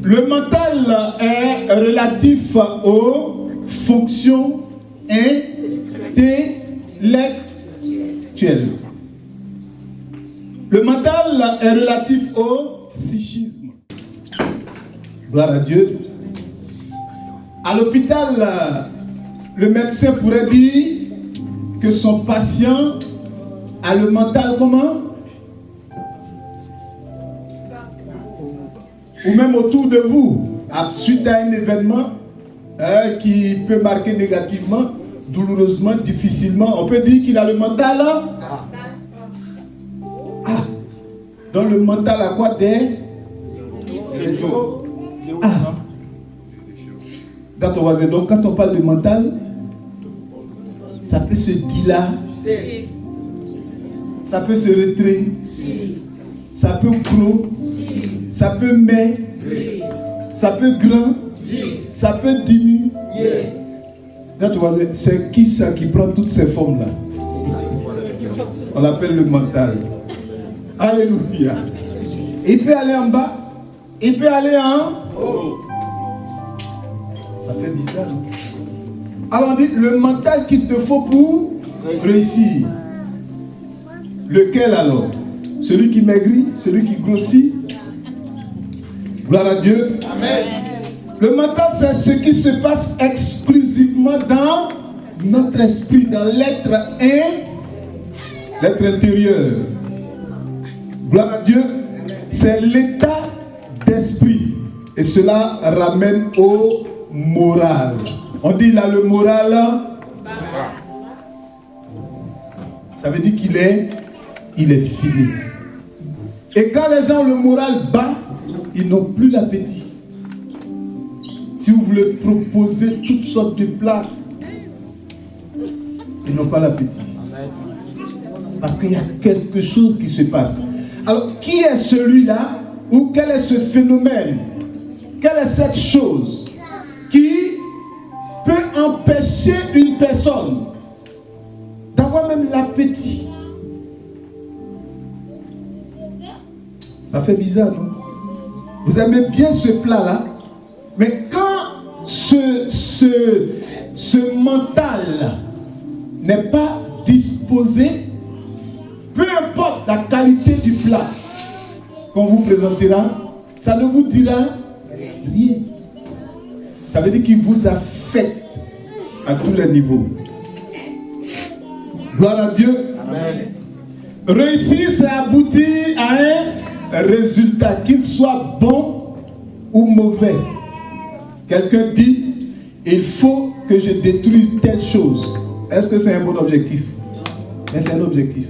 Le mental est relatif aux fonctions intellectuelles. Le mental est relatif au psychisme. Gloire à Dieu. À l'hôpital, le médecin pourrait dire que son patient a le mental comment? Ou même autour de vous, suite à un événement qui peut marquer négativement, douloureusement, difficilement, on peut dire qu'il a le mental là? Dans le mental à quoi? Dans ton voisin, donc quand on parle de mental, ça peut se dilater, ça peut se retirer, ça peut clos, ça peut mettre, ça peut grand, ça peut diminuer. Dans ton voisin, c'est qui ça qui prend toutes ces formes-là? On l'appelle le mental. Alléluia. Il peut aller en bas, il peut aller en haut. Ça fait bizarre. Alors on dit le mental qu'il te faut pour réussir. Lequel alors? Celui qui maigrit, celui qui grossit? Gloire à Dieu. Amen. Le mental, c'est ce qui se passe exclusivement dans notre esprit, dans l'être intérieur. Gloire à Dieu. C'est l'état d'esprit. Et cela ramène au moral. On dit là le moral. Ça veut dire qu'il est fini. Et quand les gens ont le moral bas, ils n'ont plus l'appétit. Si vous voulez proposer toutes sortes de plats, ils n'ont pas l'appétit. Parce qu'il y a quelque chose qui se passe. Alors, qui est celui-là? Ou quel est ce phénomène? Quelle est cette chose qui peut empêcher une personne d'avoir même l'appétit? Ça fait bizarre, non? Vous aimez bien ce plat-là, mais quand ce mental n'est pas disposé, peu importe la qualité du plat qu'on vous présentera, ça ne vous dira rien. Ça veut dire qu'il vous affecte à tous les niveaux. Gloire à Dieu. Amen. Réussir, c'est aboutir à un résultat, qu'il soit bon ou mauvais. Quelqu'un dit, il faut que je détruise telle chose. Est-ce que c'est un bon objectif? Mais c'est un objectif.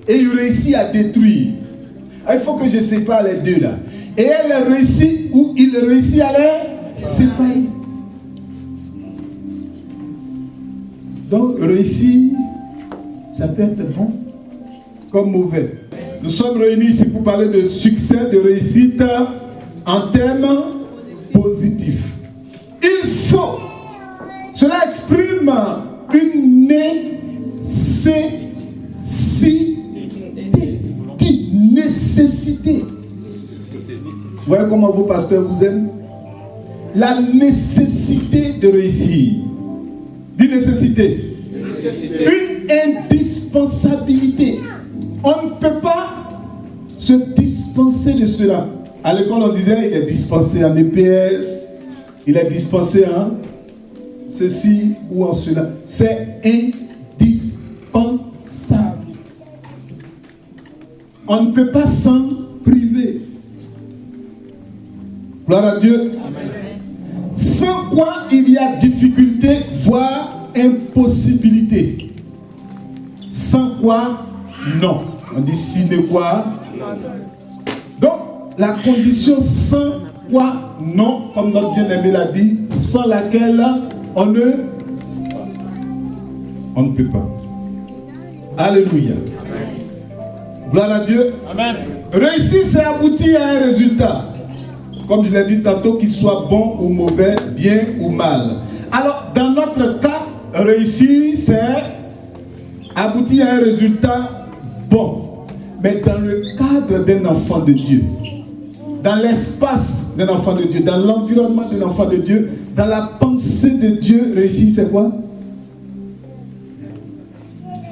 Et il réussit à détruire. Il faut que je sépare les deux là. Et elle réussit, ou il réussit à les séparer. Donc réussir, ça peut être bon comme mauvais. Nous sommes réunis ici pour parler de succès, de réussite en termes positifs. Il faut, cela exprime une nécessité. Vous voyez comment vos pasteurs vous aiment? La nécessité de réussir. Dis nécessité. Une indispensabilité. On ne peut pas se dispenser de cela. À l'école, on disait il est dispensé en EPS, il est dispensé en ceci ou en cela. C'est indispensable. On ne peut pas s'en priver. Gloire à Dieu. Amen. Sans quoi il y a difficulté, voire impossibilité. Sans quoi, non. On dit sine qua. Donc, la condition sans quoi, non, comme notre bien-aimé l'a dit, sans laquelle on ne peut pas. Alléluia. Amen. Gloire à Dieu. Amen. Réussir, c'est aboutir à un résultat. Comme je l'ai dit tantôt, qu'il soit bon ou mauvais, bien ou mal. Alors, dans notre cas, réussir, c'est aboutir à un résultat bon. Mais dans le cadre d'un enfant de Dieu, dans l'espace d'un enfant de Dieu, dans l'environnement d'un enfant de Dieu, dans la pensée de Dieu, réussir, c'est quoi?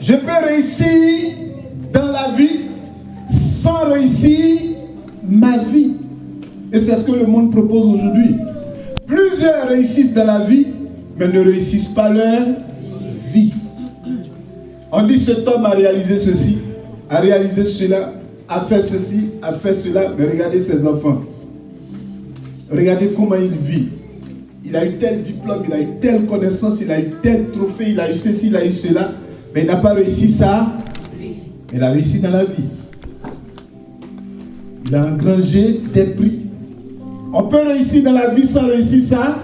Je peux réussir dans la vie sans réussir ma vie. Et c'est ce que le monde propose aujourd'hui. Plusieurs réussissent dans la vie, mais ne réussissent pas leur vie. On dit cet homme a réalisé ceci, a réalisé cela, a fait ceci, a fait cela, mais regardez ses enfants. Regardez comment il vit. Il a eu tel diplôme, il a eu telle connaissance, il a eu tel trophée, il a eu ceci, il a eu cela, mais il n'a pas réussi ça. Il a réussi dans la vie. Il a engrangé des prix. On peut réussir dans la vie sans réussir ça.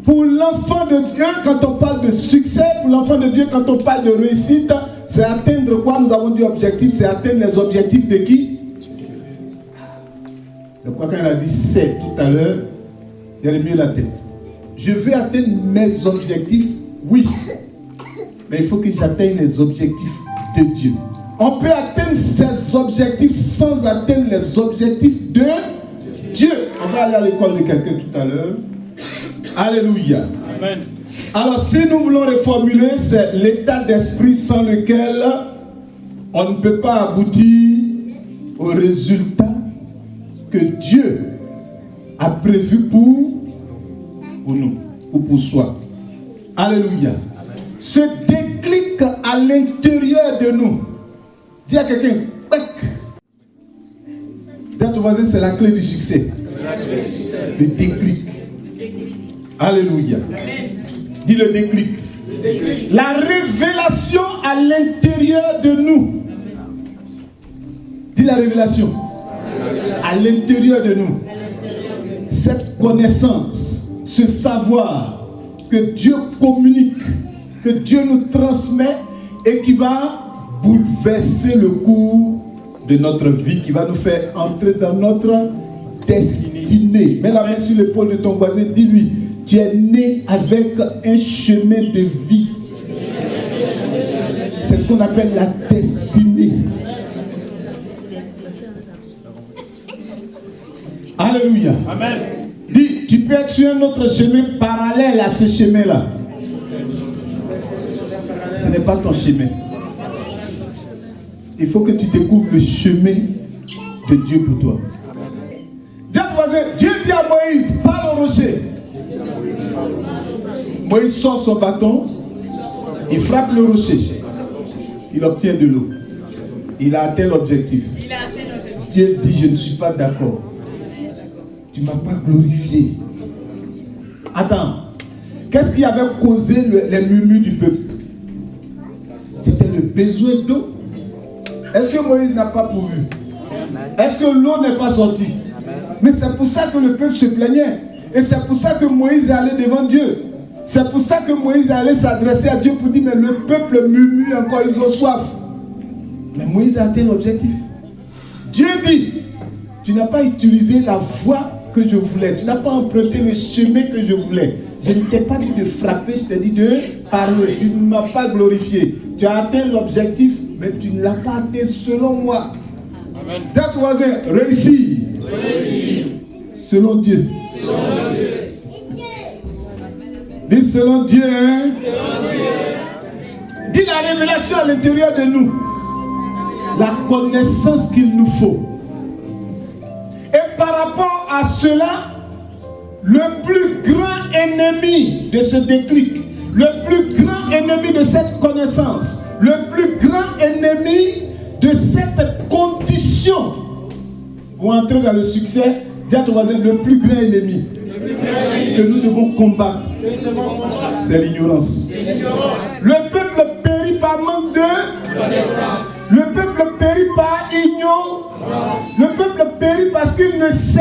Pour l'enfant de Dieu, quand on parle de succès, pour l'enfant de Dieu, quand on parle de réussite, c'est atteindre quoi? Nous avons dit objectif, c'est atteindre les objectifs de qui? C'est pourquoi quand il a dit c'est tout à l'heure, il a remis la tête. Je veux atteindre mes objectifs, oui. Mais il faut que j'atteigne les objectifs de Dieu. On peut atteindre ses objectifs sans atteindre les objectifs de Dieu. On va aller à l'école de quelqu'un tout à l'heure. Alléluia. Amen. Alors si nous voulons reformuler, c'est l'état d'esprit sans lequel on ne peut pas aboutir au résultat que Dieu a prévu pour nous ou pour soi. Alléluia. Ce déclic à l'intérieur de nous. Dis à quelqu'un, dis à ton voisin, c'est la clé du succès. Le déclic. Alléluia. Dis le déclic. La révélation à l'intérieur de nous. Dis la révélation. À l'intérieur de nous. Cette connaissance, ce savoir que Dieu communique, que Dieu nous transmet et qui va bouleverser le cours de notre vie, qui va nous faire entrer dans notre destinée. Mets la main sur l'épaule de ton voisin, dis-lui, tu es né avec un chemin de vie. C'est ce qu'on appelle la destinée. Alléluia. Amen. Dis, tu peux être sur un autre chemin parallèle à ce chemin-là. Ce n'est pas ton chemin. Il faut que tu découvres le chemin de Dieu pour toi. Dis à ton voisin, Dieu dit à Moïse, parle au rocher. Moïse sort son bâton, il frappe le rocher, il obtient de l'eau. Il a atteint l'objectif. Dieu dit, je ne suis pas d'accord. Tu ne m'as pas glorifié. Attends, qu'est-ce qui avait causé les murmures du peuple? C'était le besoin d'eau. Est-ce que Moïse n'a pas pourvu? Est-ce que l'eau n'est pas sortie? Mais c'est pour ça que le peuple se plaignait. Et c'est pour ça que Moïse est allé devant Dieu. C'est pour ça que Moïse est allé s'adresser à Dieu pour dire, mais le peuple murmure encore, ils ont soif. Mais Moïse a atteint l'objectif. Dieu dit, tu n'as pas utilisé la voie que je voulais. Tu n'as pas emprunté le chemin que je voulais. Je ne t'ai pas dit de frapper, je t'ai dit de parler. Tu ne m'as pas glorifié. Tu as atteint l'objectif, mais tu ne l'as pas atteint selon moi. Amen. Dis à ton voisin, réussir. Selon Dieu. Selon Dieu. Dis selon Dieu. Hein? Selon Dieu. Dis la révélation à l'intérieur de nous. La connaissance qu'il nous faut. Et par rapport à cela, le plus grand ennemi de ce déclic, le plus grand ennemi de cette connaissance, le plus grand ennemi de cette condition pour entrer dans le succès, dis à ton voisin, le plus grand ennemi que nous devons combattre, c'est l'ignorance. Le peuple périt par manque de connaissance. Le peuple périt par ignorance. Le peuple périt parce qu'il ne sait.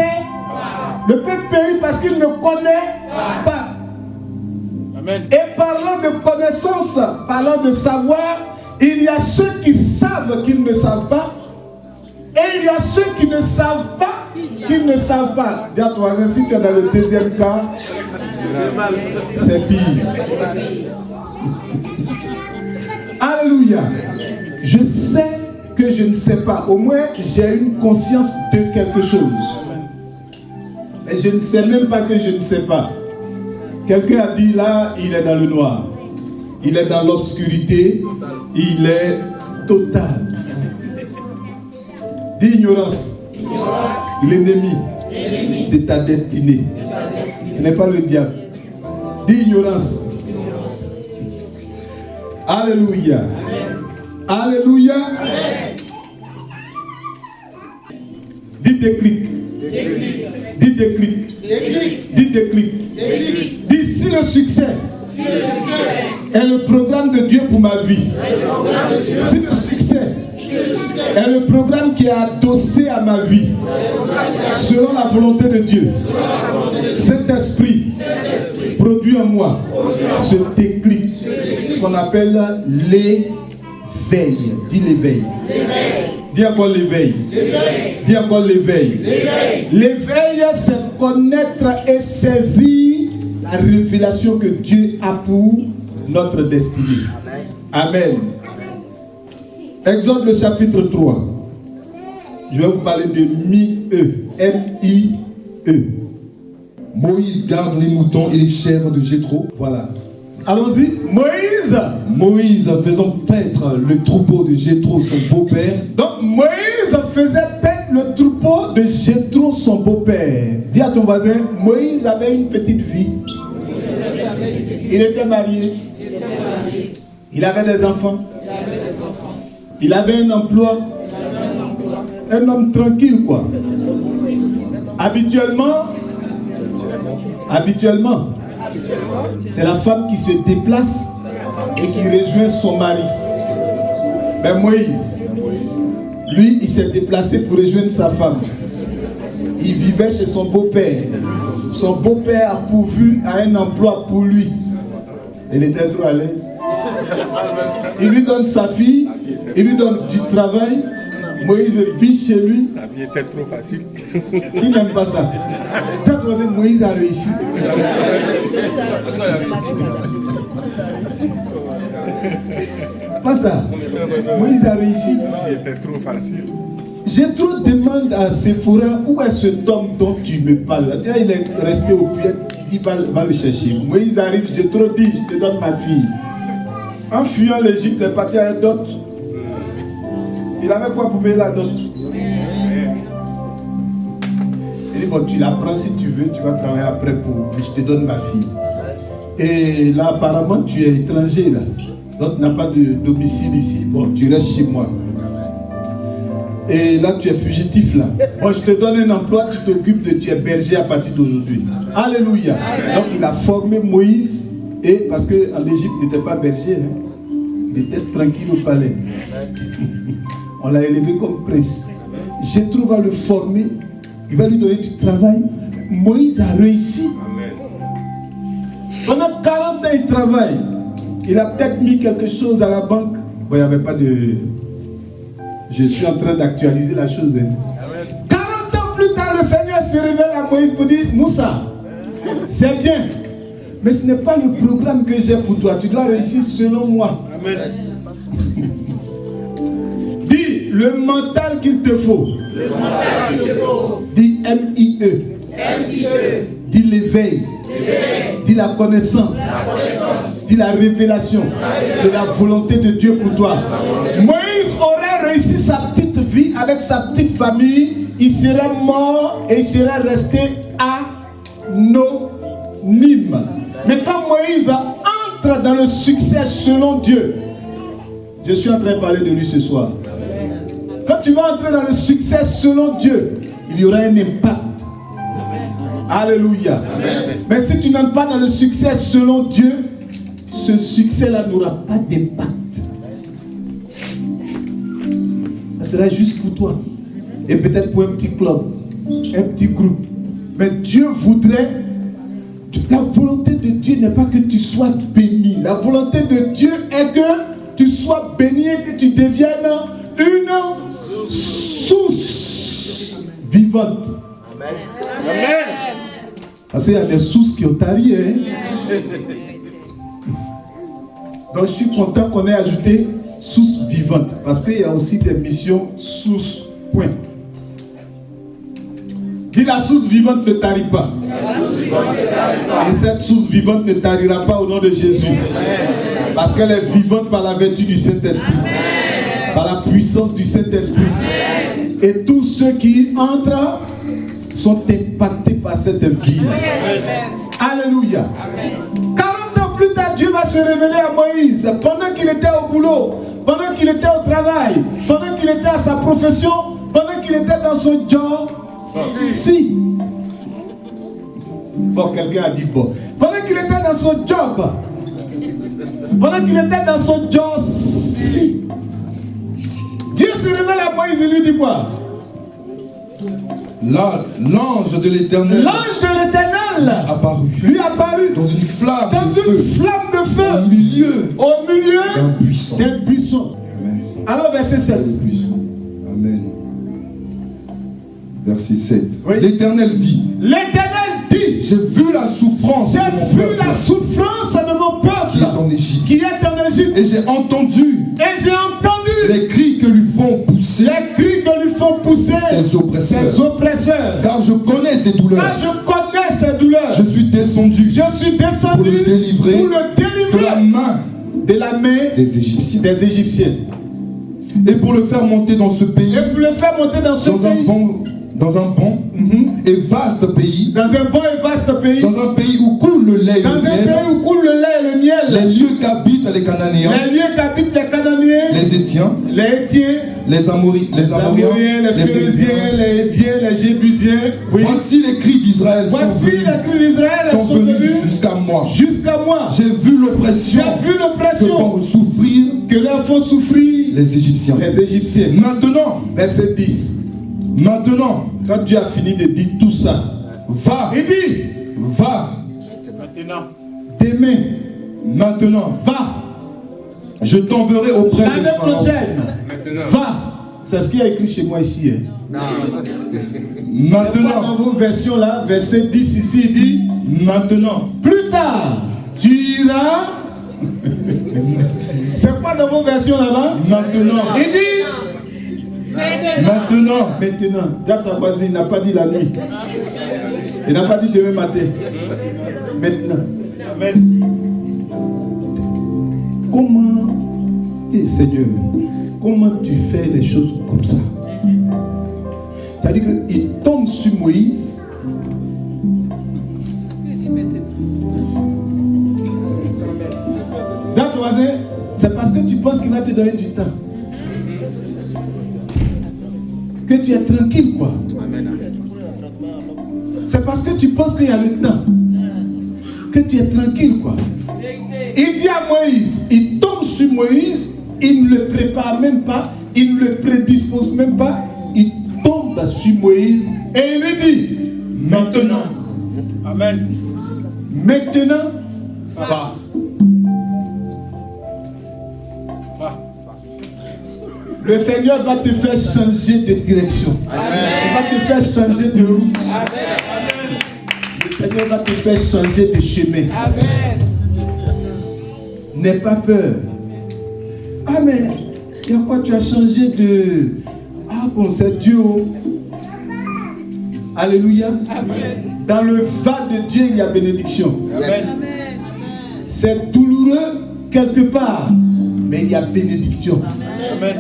Le peuple périt parce qu'il ne connaît pas. Amen. Et parlant de connaissance, parlant de savoir, il y a ceux qui savent qu'ils ne savent pas. Et il y a ceux qui ne savent pas qu'ils ne savent pas. Dis à toi, si tu es dans le deuxième cas, c'est pire. Alléluia. Je sais que je ne sais pas. Au moins, j'ai une conscience de quelque chose. Mais je ne sais même pas que je ne sais pas. Quelqu'un a dit là, il est dans le noir. Il est dans l'obscurité. Il est total. D'ignorance. L'ennemi de ta destinée. Ce n'est pas le diable. D'ignorance. Alléluia. Alléluia. Dis déclic. Dis déclic. Dis déclic. Dis si le succès est le programme de Dieu pour ma vie. Si le succès est le programme qui est adossé à ma vie, selon la volonté de Dieu, cet esprit produit en moi ce déclic qu'on appelle l'éveil. Dis l'éveil. Dis encore l'éveil. Dis encore l'éveil. L'éveil, c'est connaître et saisir la révélation que Dieu a pour notre destinée. Amen. Exode le chapitre 3. Je vais vous parler de Mi-E. M-I-E. Moïse garde les moutons et les chèvres de Jéthro. Voilà. Allons-y. Moïse faisant paître le troupeau de Jéthro, son beau-père. Donc Moïse faisait paître le troupeau de Jéthro, son beau-père. Dis à ton voisin, Moïse avait une petite vie. Il était marié. Il avait des enfants. Il avait un emploi. Un homme tranquille, quoi. Habituellement, c'est la femme qui se déplace et qui rejoint son mari. Mais Moïse, lui, il s'est déplacé pour rejoindre sa femme. Il vivait chez son beau-père. Son beau-père a pourvu à un emploi pour lui. Il était trop à l'aise. Il lui donne sa fille, il lui donne du travail. Moïse vit chez lui. Sa vie était trop facile. Il n'aime pas ça. Moïse a réussi. Pasteur, Moïse a réussi. C'était trop facile. Jéthro demande à Séphora, où est cet homme dont tu me parles? Déjà, il est resté au pied, il va le chercher. Moïse arrive, Jéthro dit, je te donne ma fille. En fuyant l'Égypte, il est parti à une dot. Il avait quoi pour payer la dot? Il dit, bon, tu la prends si tu veux, tu vas travailler après pour, je te donne ma fille. Et là, apparemment, tu es étranger, là. Donc, tu n'as pas de domicile ici. Bon, tu restes chez moi. Et là, tu es fugitif, là. Bon, je te donne un emploi, tu t'occupes de, tu es berger à partir d'aujourd'hui. Alléluia. Donc, il a formé Moïse, et parce qu'en Égypte, il n'était pas berger. Hein. Il était tranquille au palais. On l'a élevé comme prince. Jéthro va le former, il va lui donner du travail. Moïse a réussi. Pendant 40 ans, il travaille. Il a peut-être mis quelque chose à la banque. Bon, il n'y avait pas de... Je suis en train d'actualiser la chose. Hein. 40 ans plus tard, le Seigneur se révèle à Moïse pour dire, Moussa, c'est bien, mais ce n'est pas le programme que j'ai pour toi. Tu dois réussir selon moi. Amen. Dis le mental qu'il te faut. Le mental qu'il te faut. Dis M-I-E. M-I-E. Dis l'éveil. Dis la connaissance. Dis la révélation de la volonté de Dieu pour toi. Moïse aurait réussi sa petite vie avec sa petite famille. Il serait mort et il serait resté anonyme. Mais quand Moïse entre dans le succès selon Dieu, je suis en train de parler de lui ce soir. Quand tu vas entrer dans le succès selon Dieu, il y aura un impact. Alléluia. Amen. Mais si tu n'entres pas dans le succès selon Dieu, ce succès-là n'aura pas d'impact. Ça sera juste pour toi. Et peut-être pour un petit club, un petit groupe. Mais Dieu voudrait... La volonté de Dieu n'est pas que tu sois béni. La volonté de Dieu est que tu sois béni et que tu deviennes une source vivante. Amen. Amen. Parce qu'il y a des sources qui ont tari. Hein? Donc je suis content qu'on ait ajouté source vivante. Parce qu'il y a aussi des missions source. Point. Dis la source vivante ne tarit pas. Et cette source vivante ne tarira pas au nom de Jésus. Parce qu'elle est vivante par la vertu du Saint-Esprit. Par la puissance du Saint-Esprit. Et tous ceux qui y entrent sont impactés par cette vie. Alléluia. 40 ans plus tard, Dieu va se révéler à Moïse. Pendant qu'il était au boulot, pendant qu'il était au travail, pendant qu'il était à sa profession, pendant qu'il était dans son job. Si. Bon, quelqu'un a dit bon. Pendant qu'il était dans son job. Pendant qu'il était dans son job. Si. Dieu se révèle à Moïse et lui dit quoi? Là, l'ange de l'Éternel lui apparut dans une flamme de feu, au milieu d'un buisson. Amen. Alors verset 7. Amen. Verset 7. Oui. L'Éternel dit, j'ai vu la souffrance de mon peuple qui est en Égypte. Et j'ai entendu les cris que lui font pousser ses oppresseurs. Car je connais ses douleurs. Je suis descendu pour le délivrer de la main des Égyptiens. Et pour le faire monter dans ce pays, dans un bon et vaste pays, dans un pays où coule le lait et le miel, les lieux qu'habitent les Cananéens, les Étiens, les Amoriens, les Phéréziens, les Héviens, les Jébusiens. Oui. Voici les cris d'Israël sont venus jusqu'à moi. J'ai vu l'oppression que leur font souffrir les Égyptiens. Maintenant, verset 10. Maintenant, quand Dieu a fini de dire tout ça, va. Il dit, va. Demain, maintenant, va. Je t'enverrai auprès de l'année prochaine, va. C'est ce qu'il y a écrit chez moi ici. Hein. Maintenant, dans vos versions là, verset 10 ici, il dit, maintenant, plus tard, tu iras. C'est quoi dans vos versions là-bas? Maintenant, il dit, Maintenant. Jacques ta voisine, il n'a pas dit la nuit. Il n'a pas dit demain matin. Maintenant. Amen. Comment, Seigneur, comment tu fais les choses comme ça? C'est-à-dire qu'il tombe sur Moïse. Jacques ta voisine, c'est parce que tu penses qu'il va te donner du temps. Que tu es tranquille, quoi. C'est parce que tu penses qu'il y a le temps que tu es tranquille, quoi. Il dit à Moïse, il tombe sur Moïse, il ne le prépare même pas, il ne le prédispose même pas, il tombe sur Moïse et il lui dit, maintenant, Amen. Maintenant, va. Le Seigneur va te faire changer de direction. Amen. Il va te faire changer de route. Amen. Le Seigneur va te faire changer de chemin. Amen. N'aie pas peur. Ah mais, il y a quoi, tu as changé de... Ah bon, c'est Dieu. Alléluia. Amen. Dans le va de Dieu, il y a bénédiction. Amen. C'est douloureux quelque part, mais il y a bénédiction. Amen.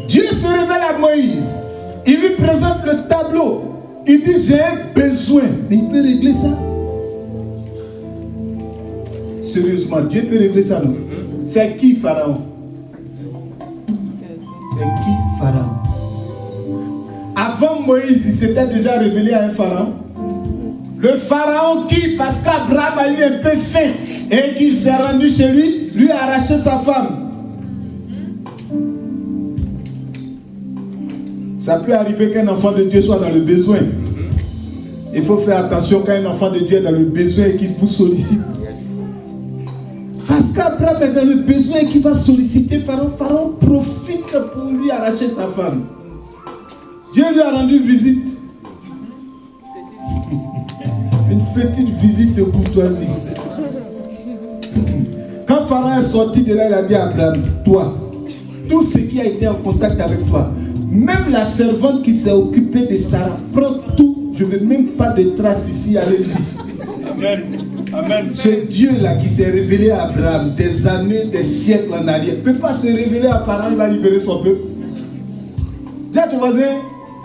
Dieu se révèle à Moïse. Il lui présente le tableau. Il dit, j'ai un besoin. Mais il peut régler ça. Sérieusement, Dieu peut régler ça, non? C'est qui Pharaon? C'est qui Pharaon? Avant Moïse, il s'était déjà révélé à un Pharaon. Le Pharaon qui, parce qu'Abraham a eu un peu faim et qu'il s'est rendu chez lui a arraché sa femme. Ça peut arriver qu'un enfant de Dieu soit dans le besoin. Il faut faire attention quand un enfant de Dieu est dans le besoin et qu'il vous sollicite. Parce qu'Abraham est dans le besoin et qu'il va solliciter Pharaon. Pharaon profite pour lui arracher sa femme. Dieu lui a rendu visite. Une petite visite de courtoisie. Quand Pharaon est sorti de là, il a dit à Abraham, toi, tout ce qui a été en contact avec toi. Même la servante qui s'est occupée de Sarah, prends tout. Je ne veux même pas de traces ici, allez-y. Amen. Amen. Ce Dieu-là qui s'est révélé à Abraham des années, des siècles en arrière, ne peut pas se révéler à Pharaon, il va libérer son peuple. Dis à ton voisin,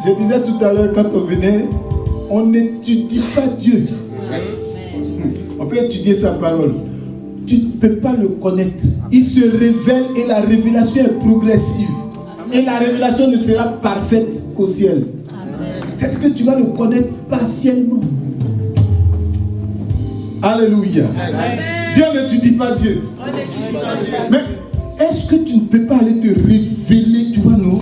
je disais tout à l'heure quand on venait, on n'étudie pas Dieu. On peut étudier sa parole. Tu ne peux pas le connaître. Il se révèle et la révélation est progressive. Et la révélation ne sera parfaite qu'au ciel. Peut-être que tu vas le connaître partiellement. Alléluia. Amen. Dieu n'étudie pas Dieu. Mais est-ce que tu ne peux pas aller te révéler, tu vois, non?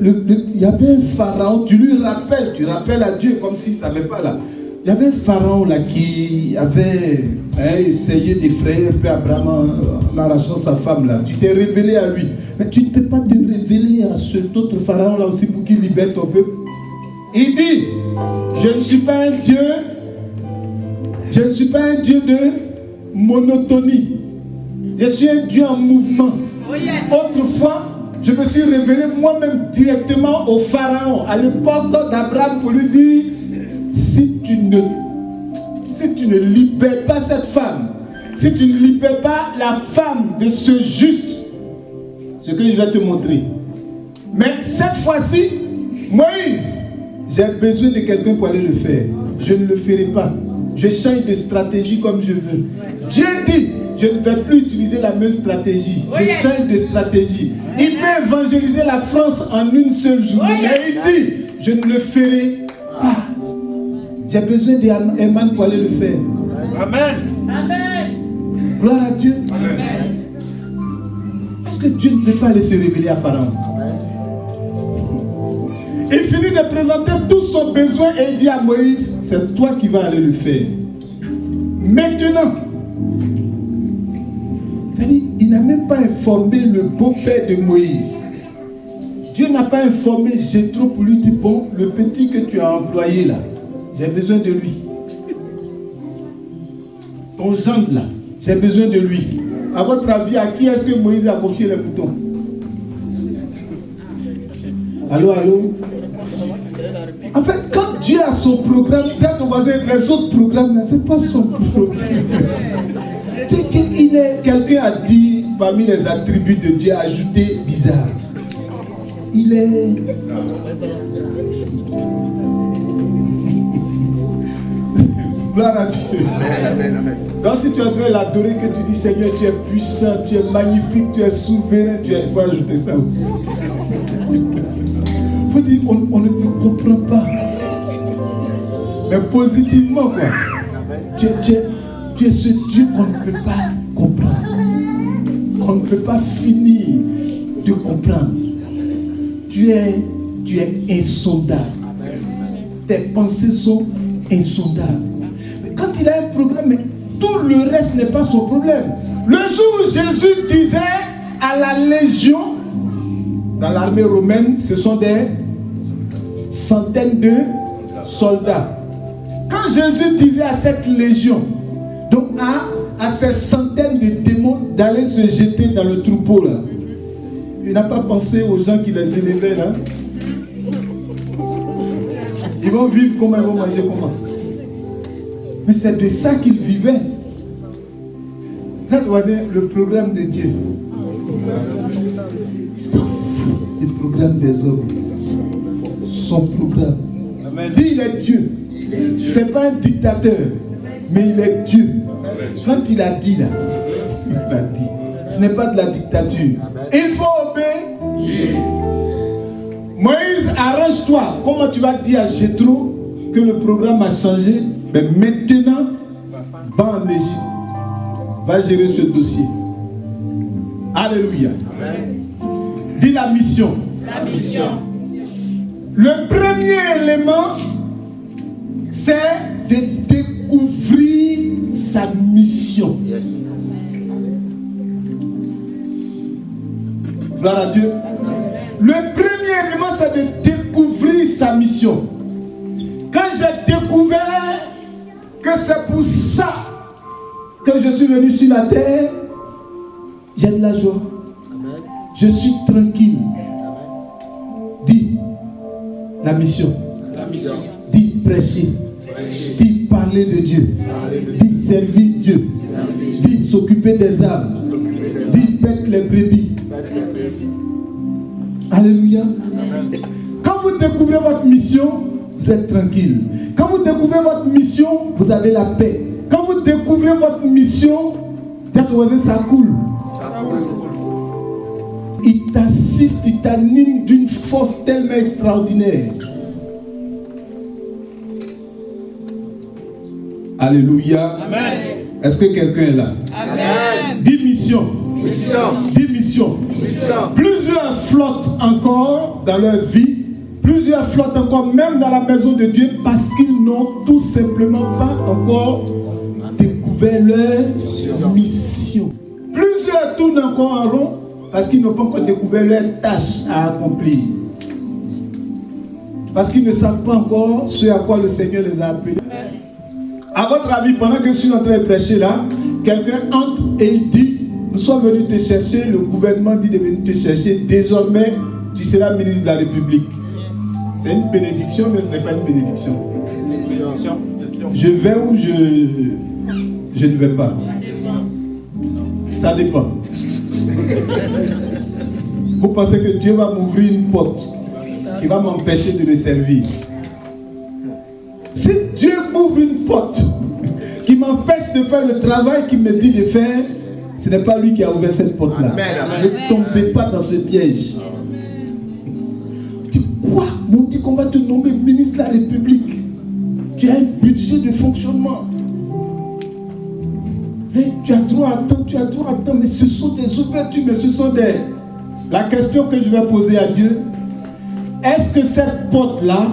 Il y avait un pharaon, tu lui rappelles, tu rappelles à Dieu comme s'il ne savait pas là. Il y avait un pharaon là qui avait essayé d'effrayer un peu Abraham en arrachant sa femme là. Tu t'es révélé à lui. Mais tu ne peux pas te révéler à cet autre pharaon là aussi pour qu'il libère ton peuple. Il dit, je ne suis pas un Dieu, je ne suis pas un Dieu de monotonie. Je suis un Dieu en mouvement. Oh yes. Autrefois, je me suis révélé moi-même directement au pharaon à l'époque d'Abraham pour lui dire, si tu ne libères pas cette femme, si tu ne libères pas la femme de ce juste, ce que je vais te montrer. Mais cette fois-ci, Moïse, j'ai besoin de quelqu'un pour aller le faire. Je ne le ferai pas. Je change de stratégie comme je veux. Dieu dit, je ne vais plus utiliser la même stratégie. Je change de stratégie. Il peut évangéliser la France en une seule journée. Mais il dit, je ne le ferai pas. J'ai besoin d'Eman pour aller le faire. Amen. Amen. Gloire à Dieu. Amen. Est-ce que Dieu ne peut pas aller se révéler à Pharaon? Il finit de présenter tout son besoin et il dit à Moïse, c'est toi qui vas aller le faire. Maintenant, c'est-à-dire, il n'a même pas informé le beau-père de Moïse. Dieu n'a pas informé Jéthro pour lui dire, bon, le petit que tu as employé là, j'ai besoin de lui. Ton gendre là, j'ai besoin de lui. À votre avis, à qui est-ce que Moïse a confié les moutons? Allô, allô? En fait, quand Dieu a son programme, tu as ton voisin, les autres programmes, ce n'est pas son programme. Quelqu'un a dit, parmi les attributs de Dieu, ajouté bizarre. Il est... Gloire à Dieu. Donc si tu es en train de l'adorer, que tu dis, Seigneur, tu es puissant, tu es magnifique, tu es souverain, il faut ajouter ça aussi. Il faut dire, on ne te comprend pas. Mais positivement, quoi. Tu es ce Dieu qu'on ne peut pas comprendre. Qu'on ne peut pas finir de comprendre. Tu es insondable. Tes pensées sont insondables. Mais quand il a un problème, mais tout le reste n'est pas son problème. Le jour où Jésus disait à la légion, dans l'armée romaine, ce sont des centaines de soldats. Quand Jésus disait à cette légion, donc à ces centaines de démons d'aller se jeter dans le troupeau là, il n'a pas pensé aux gens qui les élevaient là. Ils vont vivre comment, ils vont manger comment. Mais c'est de ça qu'ils vivaient. Ça, tu vois, le programme de Dieu. Il s'en fout du programme des hommes. Son programme. Amen. Dit il est Dieu. Ce n'est pas un dictateur, mais il est Dieu. Amen. Quand il a dit là, il a dit. Ce n'est pas de la dictature. Il faut obéir. Moïse, arrange-toi. Comment tu vas dire à Jéthro que le programme a changé? Mais maintenant, va en Égypte. Va gérer ce dossier. Alléluia. Amen. Dis la mission. La mission. Le premier élément, c'est de découvrir sa mission. Yes. Gloire à Dieu. Le premier élément, c'est de découvrir sa mission. Quand j'ai découvert que c'est pour ça que je suis venu sur la terre, j'ai de la joie. Je suis tranquille. Dis la mission. Dis prêcher. Dis parler de Dieu. Dis servir Dieu. Dis s'occuper des âmes. Dis paître les brebis. Alléluia. Quand vous découvrez votre mission, vous êtes tranquille. Quand vous découvrez votre mission, vous avez la paix. Quand vous découvrez votre mission, ça coule. Il t'assiste, il t'anime d'une force tellement extraordinaire. Alléluia. Amen. Est-ce que quelqu'un est là? Amen. Dis mission. Dis mission. Plusieurs flottent encore dans leur vie. Plusieurs flottent encore même dans la maison de Dieu parce qu'ils n'ont tout simplement pas encore découvert leur mission. Plusieurs tournent encore en rond parce qu'ils n'ont pas encore découvert leur tâche à accomplir. Parce qu'ils ne savent pas encore ce à quoi le Seigneur les a appelés. À votre avis, pendant que je suis en train de prêcher là, quelqu'un entre et il dit, nous sommes venus te chercher, le gouvernement dit de venir te chercher, désormais tu seras ministre de la République. C'est une bénédiction, mais ce n'est pas une bénédiction. Je vais ou je ne vais pas. Ça dépend. Vous pensez que Dieu va m'ouvrir une porte qui va m'empêcher de le servir? Si Dieu m'ouvre une porte qui m'empêche de faire le travail qu'il me dit de faire, ce n'est pas lui qui a ouvert cette porte-là. Ne tombez pas dans ce piège. Tu dis quoi? On dit qu'on va te nommer ministre de la République. Tu as un budget de fonctionnement. Et tu as droit à temps, mais ce sont des ouvertures, mais ce sont des... La question que je vais poser à Dieu, est-ce que cette porte-là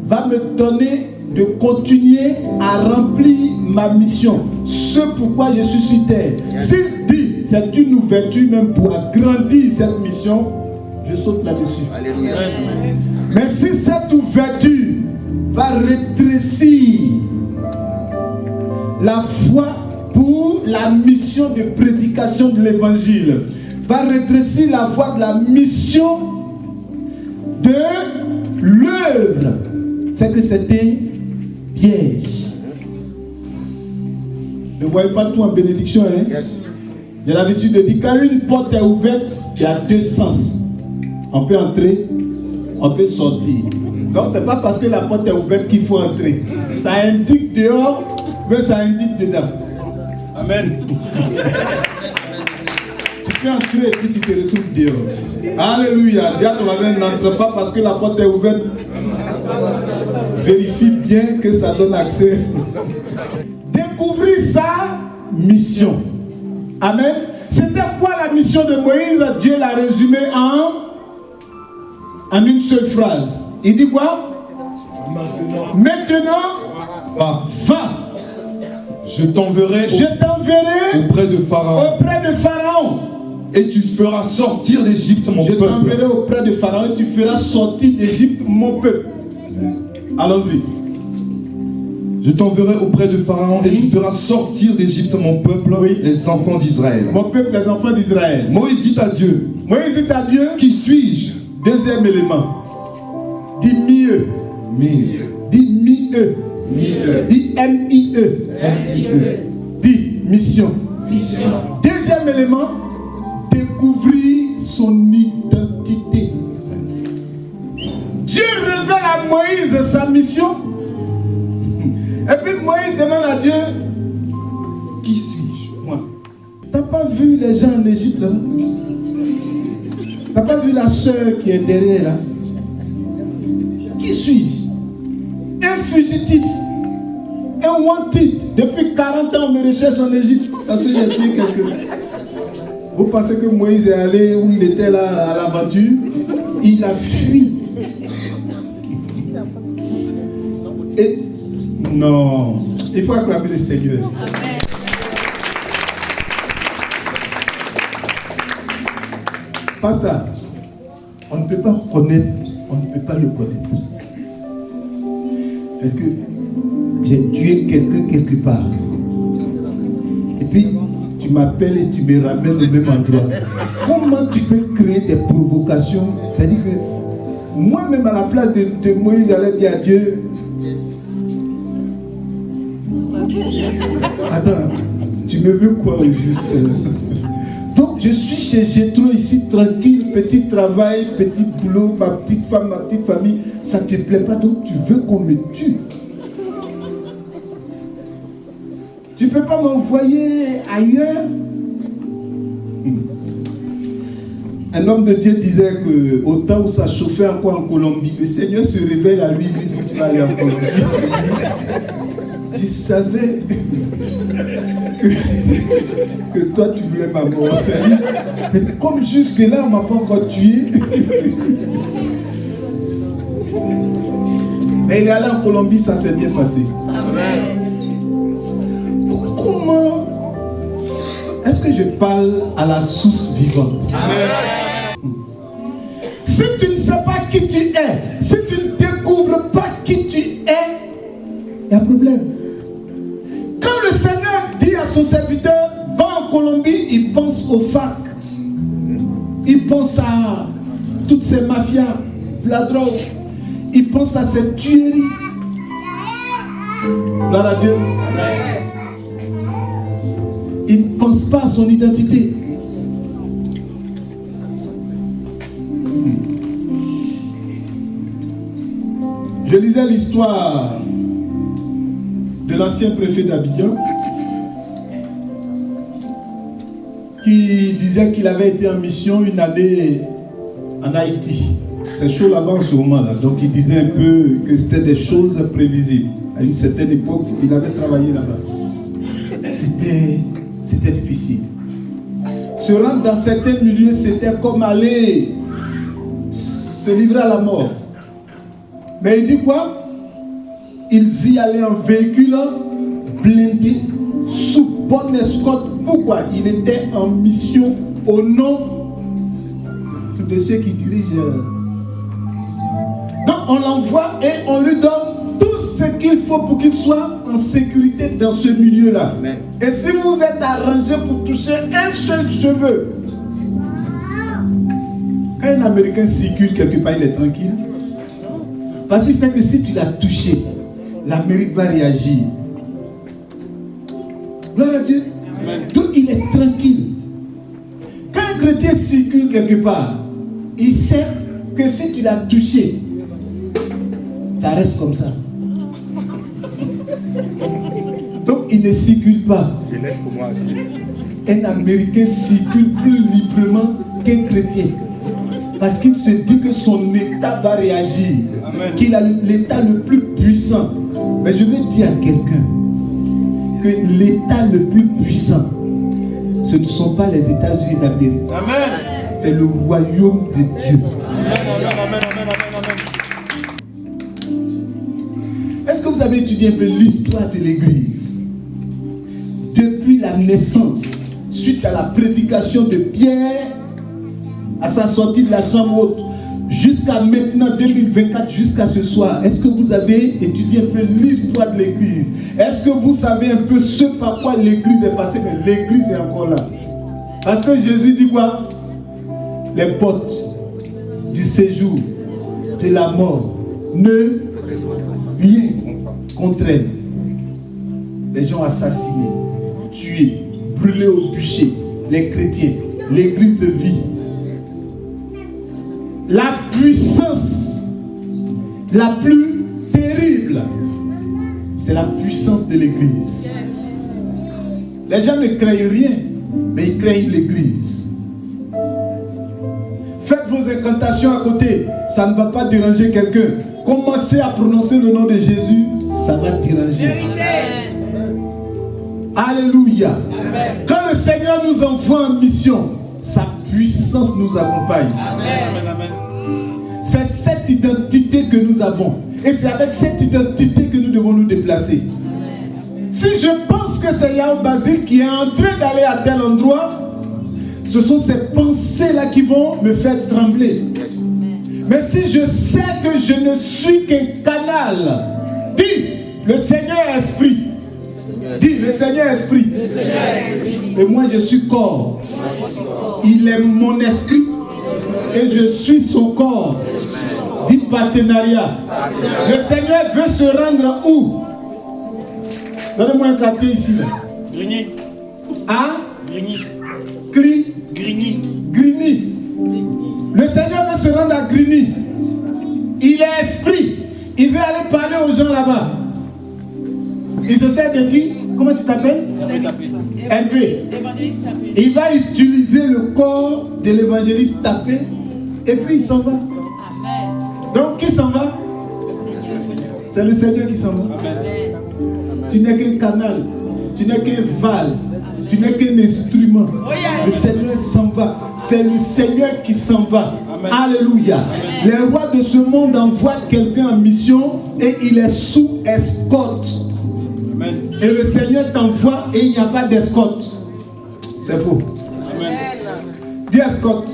va me donner de continuer à remplir ma mission, ce pourquoi je suis sur terre? S'il dit c'est une ouverture même pour agrandir cette mission, je saute là-dessus. Alléluia. Mais si cette ouverture va rétrécir la foi pour la mission de prédication de l'évangile, va rétrécir la voie de la mission de l'œuvre, c'est que c'est un piège. Ne voyez pas tout en bénédiction, hein? Yes. J'ai l'habitude de dire, quand une porte est ouverte, il y a deux sens. On peut entrer, on peut sortir. Donc c'est pas parce que la porte est ouverte qu'il faut entrer. Ça indique dehors, mais ça indique dedans. Amen. Tu peux entrer et puis tu te retrouves dehors. Alléluia. Dis à ton voisin, n'entre pas parce que la porte est ouverte. Vérifie bien que ça donne accès. Découvrir sa mission. Amen. C'était quoi la mission de Moïse? Dieu l'a résumé en une seule phrase. Il dit quoi? Maintenant, va. Je t'enverrai auprès de Pharaon. Et tu feras sortir d'Égypte mon peuple. Je t'enverrai auprès de Pharaon et tu feras sortir d'Égypte mon peuple. Allons-y. Je t'enverrai auprès de Pharaon et tu feras sortir d'Égypte mon peuple, les enfants d'Israël. Mon peuple, les enfants d'Israël. Moïse dit à Dieu. Qui suis-je? Deuxième élément. Dis mi-e. Dis mi-e. Dis M-I-E. Dis mission. Deuxième élément, découvrir son identité. Dieu révèle à Moïse sa mission. Et puis Moïse demande à Dieu, qui suis-je? Moi. T'as pas vu les gens en Égypte là? T'as pas vu la sœur qui est derrière là? Qui suis-je? Un fugitif. Un wanted. Depuis 40 ans, on me recherche en Égypte parce que j'ai tué quelqu'un. Vous pensez que Moïse est allé où il était là à l'aventure? Il a fui. Et non, il faut acclamer le Seigneur. Amen. Pasteur, on ne peut pas connaître, on ne peut pas le connaître. Parce que j'ai tué quelqu'un quelque part. Et puis, tu tu m'appelles et tu me ramènes au même endroit. Comment tu peux créer des provocations? C'est-à-dire que moi-même à la place de Moïse, j'allais dire à Dieu, attends, tu me veux quoi au juste? Donc je suis chez Jéthro ici tranquille, petit travail, petit boulot, ma petite femme, ma petite famille, ça ne te plaît pas, donc tu veux qu'on me tue. Tu ne peux pas m'envoyer ailleurs. Un homme de Dieu disait qu'au temps où ça chauffait encore en Colombie, le Seigneur se réveille à lui, lui dit tu vas aller en Colombie. Tu savais que toi tu voulais ma mort. Comme jusque-là on ne m'a pas encore tué. Mais il est allé en Colombie, ça s'est bien passé. Amen. Comment est-ce que je parle à la source vivante? Amen. Si tu ne sais pas qui tu es, si tu ne découvres pas qui tu es, il y a un problème. Quand le Seigneur dit à son serviteur, va en Colombie, il pense au FARC. Il pense à toutes ces mafias, la drogue. Il pense à cette tuerie. Gloire à Dieu. Il ne pense pas à son identité. Je lisais l'histoire de l'ancien préfet d'Abidjan qui disait qu'il avait été en mission une année en Haïti. C'est chaud là-bas en ce moment-là. Donc il disait un peu que c'était des choses imprévisibles. À une certaine époque, il avait travaillé là-bas. C'était difficile. Se rendre dans certains milieux, c'était comme aller se livrer à la mort. Mais il dit quoi? Ils y allaient en véhicule blindé, sous bonne escorte. Pourquoi? Il était en mission au nom de ceux qui dirigent. Donc on l'envoie et on lui donne tout ce qu'il faut pour qu'il soit en sécurité dans ce milieu-là. Et si vous êtes arrangé pour toucher un seul cheveu, quand un Américain circule quelque part, il est tranquille. Parce que c'est que si tu l'as touché, l'Amérique va réagir. Gloire à Dieu. Amen. Donc il est tranquille. Quand un chrétien circule quelque part, il sait que si tu l'as touché, ça reste comme ça. Donc il ne circule pas. Je laisse pour moi. Un Américain circule plus librement qu'un chrétien. Parce qu'il se dit que son État va réagir. Amen. Qu'il a l'État le plus puissant. Mais je veux dire à quelqu'un que l'État le plus puissant, ce ne sont pas les États-Unis d'Amérique. C'est le royaume de Dieu. Amen. Est-ce que vous avez étudié un peu l'histoire de l'Église? Depuis la naissance, suite à la prédication de Pierre, à sa sortie de la chambre haute, jusqu'à maintenant, 2024, jusqu'à ce soir, est-ce que vous avez étudié un peu l'histoire de l'Église? Est-ce que vous savez un peu ce par quoi l'Église est passée? Mais l'Église est encore là. Parce que Jésus dit quoi? Les portes du séjour, de la mort, ne rien contre elle. Les gens assassinés, tués, brûlés au bûcher, les chrétiens, l'Église vit. La puissance la plus terrible, c'est la puissance de l'Église. Les gens ne craignent rien, mais ils craignent l'Église. Faites vos incantations à côté, ça ne va pas déranger quelqu'un. Commencez à prononcer le nom de Jésus, ça va déranger. Alléluia. Amen. Quand le Seigneur nous envoie en mission, sa puissance nous accompagne. Amen. C'est cette identité que nous avons. Et c'est avec cette identité que nous devons nous déplacer. Si je pense que c'est Yahweh Basile qui est en train d'aller à tel endroit, ce sont ces pensées-là qui vont me faire trembler. Mais si je sais que je ne suis qu'un canal, dis, le Seigneur est esprit. Dis, le Seigneur est esprit. Et moi je suis corps. Il est mon esprit et je suis son corps. Dis partenariat. Le Seigneur veut se rendre où? Donnez-moi un quartier ici. Grigny. Hein? Grigny. Grigny. Grigny. Le Seigneur veut se rendre à Grigny. Il est esprit. Il veut aller parler aux gens là-bas. Il se sert de qui? Comment tu t'appelles? Hervé. Il va utiliser le corps de l'évangéliste Tapé et puis il s'en va. Donc qui s'en va? C'est le Seigneur qui s'en va. Tu n'es qu'un canal, tu n'es qu'un vase, tu n'es qu'un instrument. Le Seigneur s'en va. C'est le Seigneur qui s'en va. Amen. Alléluia. Amen. Les rois de ce monde envoient quelqu'un en mission et il est sous escorte. Amen. Et le Seigneur t'envoie et il n'y a pas d'escorte. C'est faux. Amen. Dis escorte.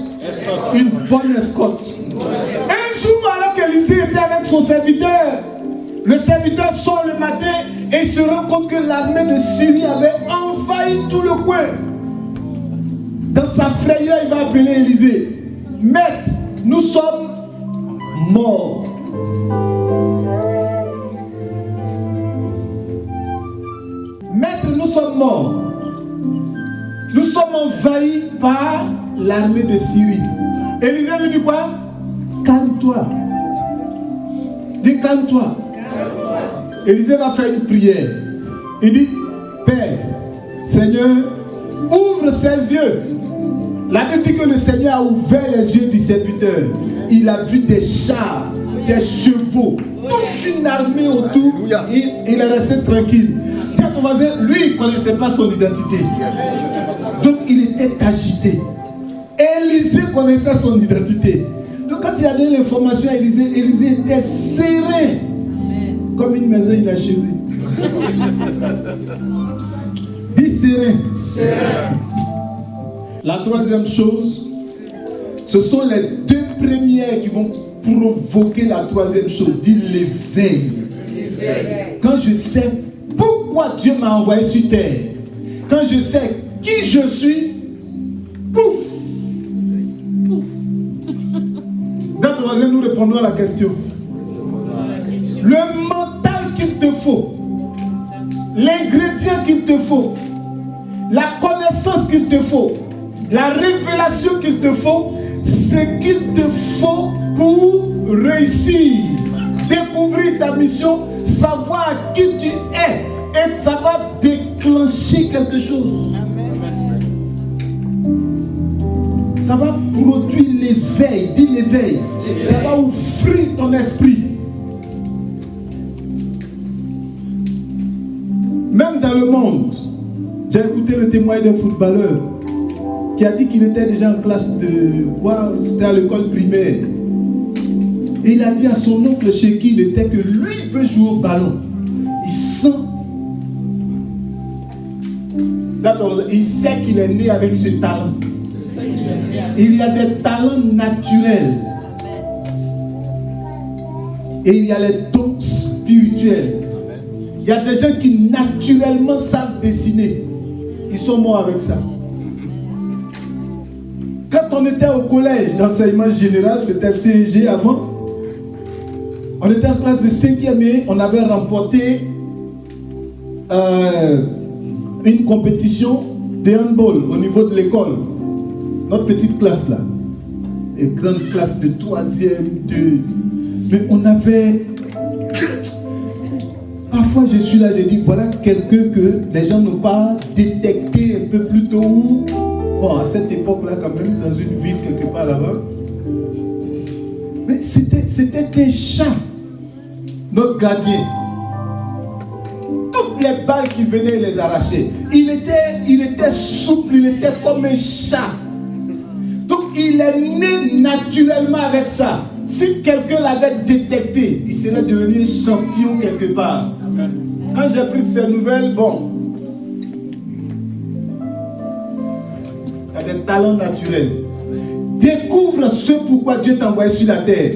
Une bonne escorte. Un jour, alors qu'Élisée était avec son serviteur, le serviteur sort le matin et il se rend compte que l'armée de Syrie avait envahi tout le coin. Dans sa frayeur, il va appeler Élisée. Maître, nous sommes morts. Maître, nous sommes morts. Nous sommes envahis par l'armée de Syrie. Élisée lui dit quoi? Calme-toi. Dis calme-toi. Élisée va faire une prière. Il dit, Père, Seigneur, ouvre ses yeux. La Bible dit que le Seigneur a ouvert les yeux du serviteur. Il a vu des chars, des chevaux, toute une armée autour. Il est resté tranquille. Tiens, ton voisin, lui, il ne connaissait pas son identité. Donc, il était agité. Élisée connaissait son identité. Donc, quand il a donné l'information à Élisée, Élisée était serein. Comme une maison inachevée. Dis serein. La troisième chose, ce sont les deux premières qui vont provoquer la troisième chose. Dis l'éveil. Quand je sais pourquoi Dieu m'a envoyé sur terre, quand je sais qui je suis, pouf. Dans ton voisin, nous répondons à la question. Le mental qu'il te faut, l'ingrédient qu'il te faut, la connaissance qu'il te faut, la révélation qu'il te faut, ce qu'il te faut pour réussir, découvrir ta mission, savoir qui tu es, et ça va déclencher quelque chose. Ça va produire l'éveil, dis l'éveil. Ça va ouvrir ton esprit. Même dans le monde, j'ai écouté le témoignage d'un footballeur qui a dit qu'il était déjà en classe de... C'était à l'école primaire. Et il a dit à son oncle chez qui il était que lui veut jouer au ballon. Il sent... Il sait qu'il est né avec ce talent. Il y a des talents naturels. Et il y a les dons spirituels. Il y a des gens qui naturellement savent dessiner. Ils sont morts avec ça. Quand on était au collège d'enseignement général, c'était CEG avant, on était en classe de 5e et on avait remporté une compétition de handball au niveau de l'école. Notre petite classe là. Une grande classe de 3e, 2. Mais on avait... Parfois je suis là, je dis voilà quelqu'un que les gens n'ont pas détecté un peu plus tôt. Bon, à cette époque-là, quand même, dans une ville quelque part là-bas. Mais c'était un chat, notre gardien. Toutes les balles qui venaient, il les arrachait. Il était souple, il était comme un chat. Donc il est né naturellement avec ça. Si quelqu'un l'avait détecté, il serait devenu un champion quelque part. Quand j'ai pris ces nouvelles, bon, il y a des talents naturels. Découvre ce pourquoi Dieu t'a envoyé sur la terre.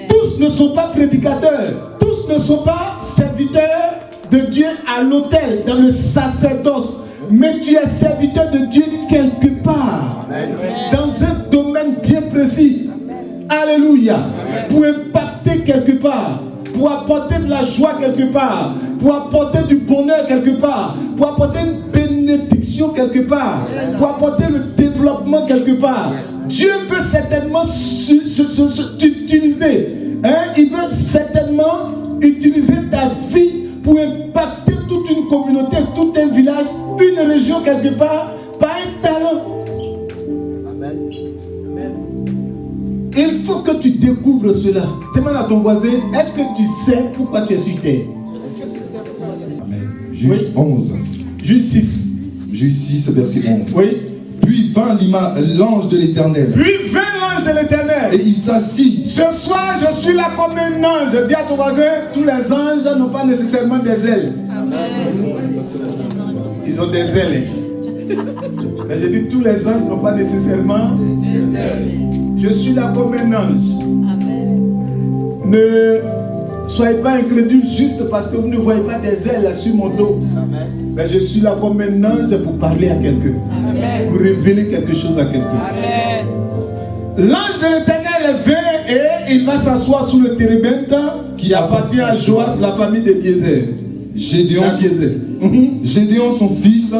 Tous ne sont pas prédicateurs, tous ne sont pas serviteurs de Dieu à l'autel, dans le sacerdoce, mais tu es serviteur de Dieu quelque part, dans un domaine bien précis. Alléluia. Pour impacter quelque part, pour apporter de la joie quelque part, pour apporter du bonheur quelque part, pour apporter une bénédiction quelque part, pour apporter le développement quelque part. Dieu veut certainement t'utiliser. Il veut certainement utiliser ta vie pour impacter toute une communauté, tout un village, une région quelque part, par un talent. Amen. Il faut que tu découvres cela. Demande à ton voisin, est-ce que tu sais pourquoi tu es sur terre? Amen. Juge 11. Juge 6. Juge 6, verset 11. Oui. Puis vint l'ange de l'Éternel. Puis vint l'ange de l'Éternel. Et il s'assit. Ce soir, je suis là comme un ange. Dis à ton voisin, tous les anges n'ont pas nécessairement des ailes. Amen. Ils ont des ailes. Mais je dis, tous les anges n'ont pas nécessairement des ailes. Je suis là comme un ange. Amen. Ne soyez pas incrédules juste parce que vous ne voyez pas des ailes sur mon dos. Amen. Mais je suis là comme un ange pour parler à quelqu'un. Pour révéler quelque chose à quelqu'un. L'ange de l'Éternel vient et il va s'asseoir sous le térébinthe qui appartient à Joas, la famille de Biézer. Gédéon, son fils,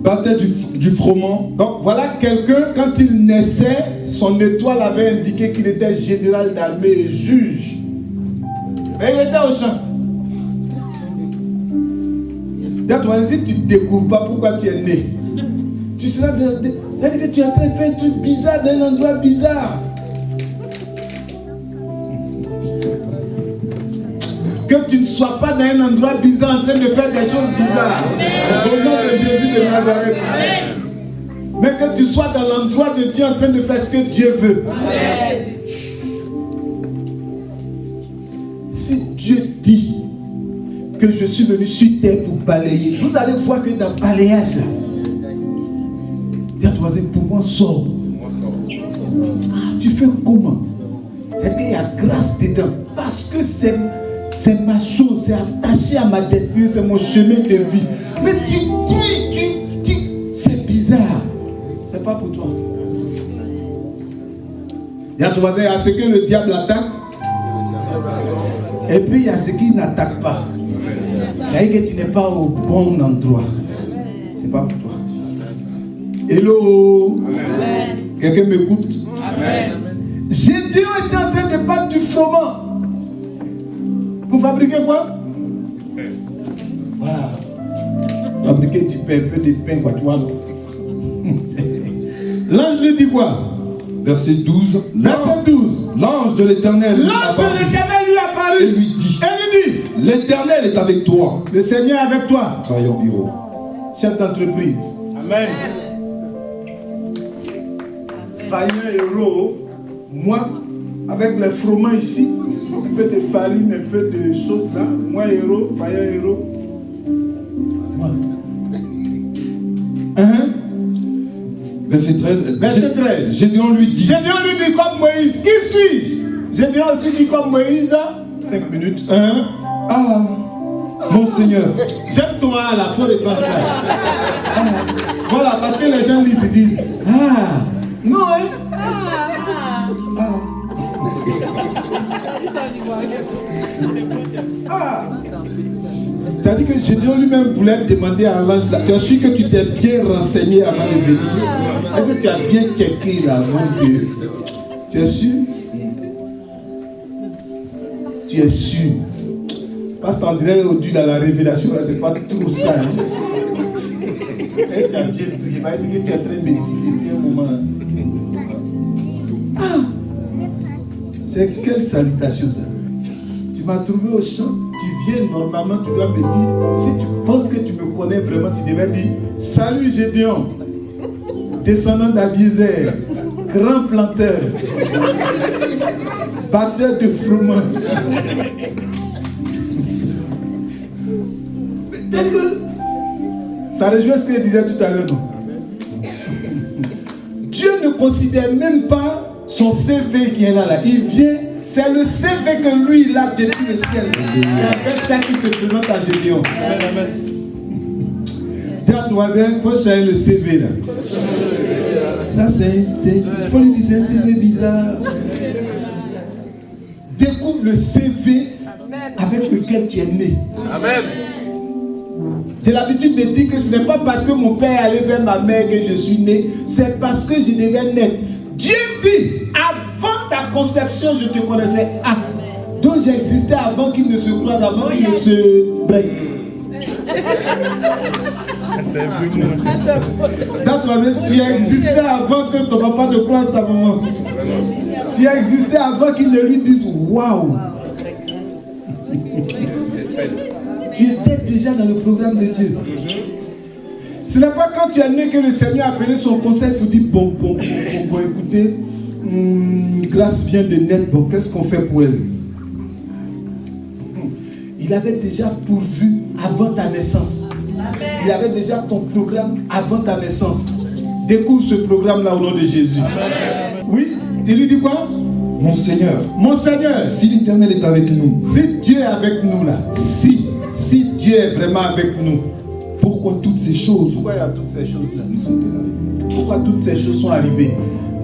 battait du froment. Donc voilà quelqu'un, quand il naissait, son étoile avait indiqué qu'il était général d'armée et juge. Mais il était au champ. Toi, si tu ne découvres pas pourquoi tu es né, tu seras c'est-à-dire que tu es en train de faire un truc bizarre dans un endroit bizarre. Que tu ne sois pas dans un endroit bizarre en train de faire des choses bizarres. Au nom de Jésus de Nazareth. Mais que tu sois dans l'endroit de Dieu en train de faire ce que Dieu veut. Si Dieu dit que je suis venu sur terre pour balayer, vous allez voir que dans le balayage là, dis à ton voisin, pour moi sort. Tu fais comment? C'est-à-dire qu'il y a grâce dedans. Parce que c'est ma chose, c'est attaché à ma destinée, c'est mon chemin de vie. Mais tu cries, c'est bizarre. C'est pas pour toi. Il y a ton voisin, il y a ce que le diable attaque. Et puis il y a ce qu'il n'attaque pas. C'est-à-dire que tu n'es pas au bon endroit. C'est pas pour toi. Hello. Amen. Quelqu'un m'écoute? Amen. Gédéon était en train de battre du froment. Pour fabriquer quoi? Voilà. Fabriquer du pain, un peu de pain, quoi, tu vois. L'ange lui dit quoi? Verset 12. Verset 12. L'ange de l'Éternel lui apparut. Et lui dit. L'Éternel est avec toi. Le Seigneur est avec toi. Vaillant héros. Chef d'entreprise. Amen. Vaillant héros. Moi, avec le froment ici, un peu de farine, un peu de choses là. Moi, héros, vaillant héros. Moi. Verset 13. Verset 13. Gédéon lui dit. Gédéon lui dit comme Moïse. Qui suis-je? Gédéon aussi dit comme Moïse. 5 minutes. Ah, mon Seigneur. J'aime toi à la fois de prendre ça. Voilà, parce que les gens lisent et disent. Ah, non, hein? C'est-à-dire que Gédéon lui-même voulait demander à l'ange, tu as su que tu t'es bien renseigné avant de venir? Est-ce que tu as bien checké là avant que... Tu es sûr? Tu es sûr? Parce qu'on dirait au-dessus de la révélation, là, c'est pas tout ça. Hein? Et tu as bien prié, parce que tu es en train de méditer un moment. Ah! C'est quelle salutation ça? Tu m'as trouvé au champ, tu viens normalement, tu dois me dire, si tu penses que tu me connais vraiment, tu devais dire, salut Gédéon, descendant d'Abiézer, grand planteur, batteur de froment. Ça rejoint ce que je disais tout à l'heure. Dieu ne considère même pas son CV qui est là. Il vient C'est le CV que lui, il a depuis le ciel. C'est avec ça qu'il se présente à Gédéon. Dis à ton voisin, il faut changer le CV là. Ça il faut lui dire, c'est un CV bizarre. Découvre le CV avec lequel tu es né. Amen. J'ai l'habitude de dire que ce n'est pas parce que mon père est allé vers ma mère que je suis né, c'est parce que je devais naître. Dieu dit, avant ta conception, je te connaissais. Ah, donc j'existais avant qu'il ne se croise, avant qu'il ne se break. Tu existais avant que ton papa ne croise ta maman. Tu existais avant qu'il ne lui dise waouh. Tu étais déjà dans le programme de Dieu. Ce n'est pas quand tu es né que le Seigneur a appelé son conseil pour dire bon, écoutez, Grâce vient de naître, bon, qu'est-ce qu'on fait pour elle? Il avait déjà pourvu avant ta naissance. Il avait déjà ton programme avant ta naissance. Découvre ce programme-là au nom de Jésus. Amen. Oui, il lui dit quoi? Mon Seigneur, si l'Éternel est avec nous, si Dieu est avec nous là, si Dieu est vraiment avec nous, pourquoi toutes ces choses nous sont arrivées? Pourquoi toutes ces choses sont arrivées?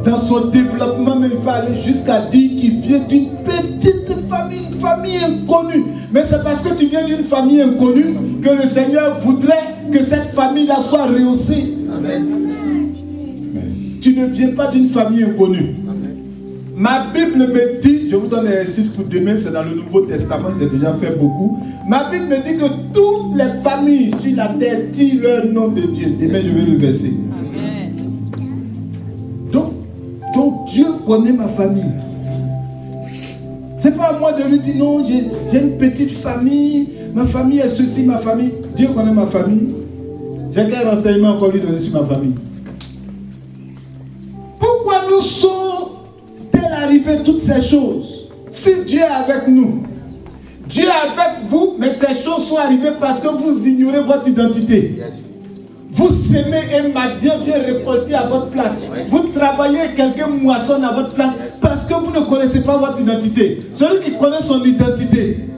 Dans son développement, même il va aller jusqu'à dire qu'il vient d'une petite famille, une famille inconnue. Mais c'est parce que tu viens d'une famille inconnue que le Seigneur voudrait que cette famille-là soit rehaussée. Amen. Tu ne viens pas d'une famille inconnue. Ma Bible me dit, je vous donne un exercice pour demain, c'est dans le Nouveau Testament, j'ai déjà fait beaucoup. Ma Bible me dit que toutes les familles sur la terre disent leur nom de Dieu. Demain, je vais le verser. Amen. Donc Dieu connaît ma famille. C'est pas à moi de lui dire non, j'ai une petite famille, ma famille est ceci, ma famille. Dieu connaît ma famille. J'ai quel renseignement encore lui donner sur ma famille? Pourquoi nous sont-elles arrivées toutes ces choses? Si Dieu est avec nous, Dieu est avec vous, mais ces choses sont arrivées parce que vous ignorez votre identité. Yes. Vous semez et Madian vient récolter à votre place. Vous travaillez et quelqu'un moissonne à votre place parce que vous ne connaissez pas votre identité. Celui qui connaît son identité,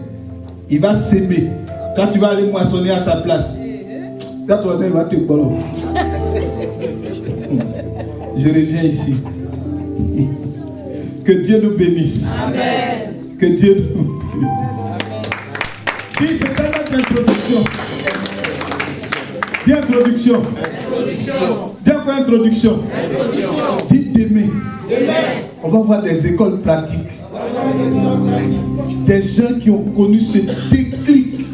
il va s'aimer. Quand tu vas aller moissonner à sa place, quand tu vas il va te ballon. Je reviens ici. Que Dieu nous bénisse. Amen. Que Dieu nous bénisse. Dis, c'est pas notre introduction. Dis introduction. Dis quoi introduction? Dis demain. On va voir des écoles pratiques. Des gens qui ont connu ce déclic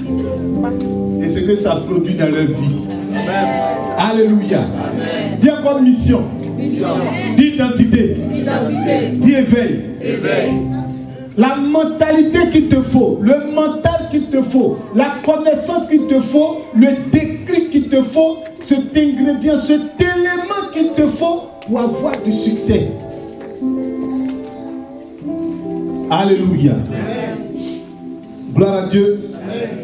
et ce que ça produit dans leur vie. Amen. Alléluia. Amen. Dis encore mission. Dis identité. Dis éveil. La mentalité qu'il te faut, le mental qu'il te faut, la connaissance qu'il te faut, le déclic qu'il te faut, cet ingrédient, cet élément qu'il te faut pour avoir du succès. Alléluia. Gloire à Dieu.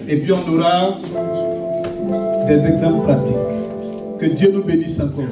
Et puis on aura des exemples pratiques. Que Dieu nous bénisse encore.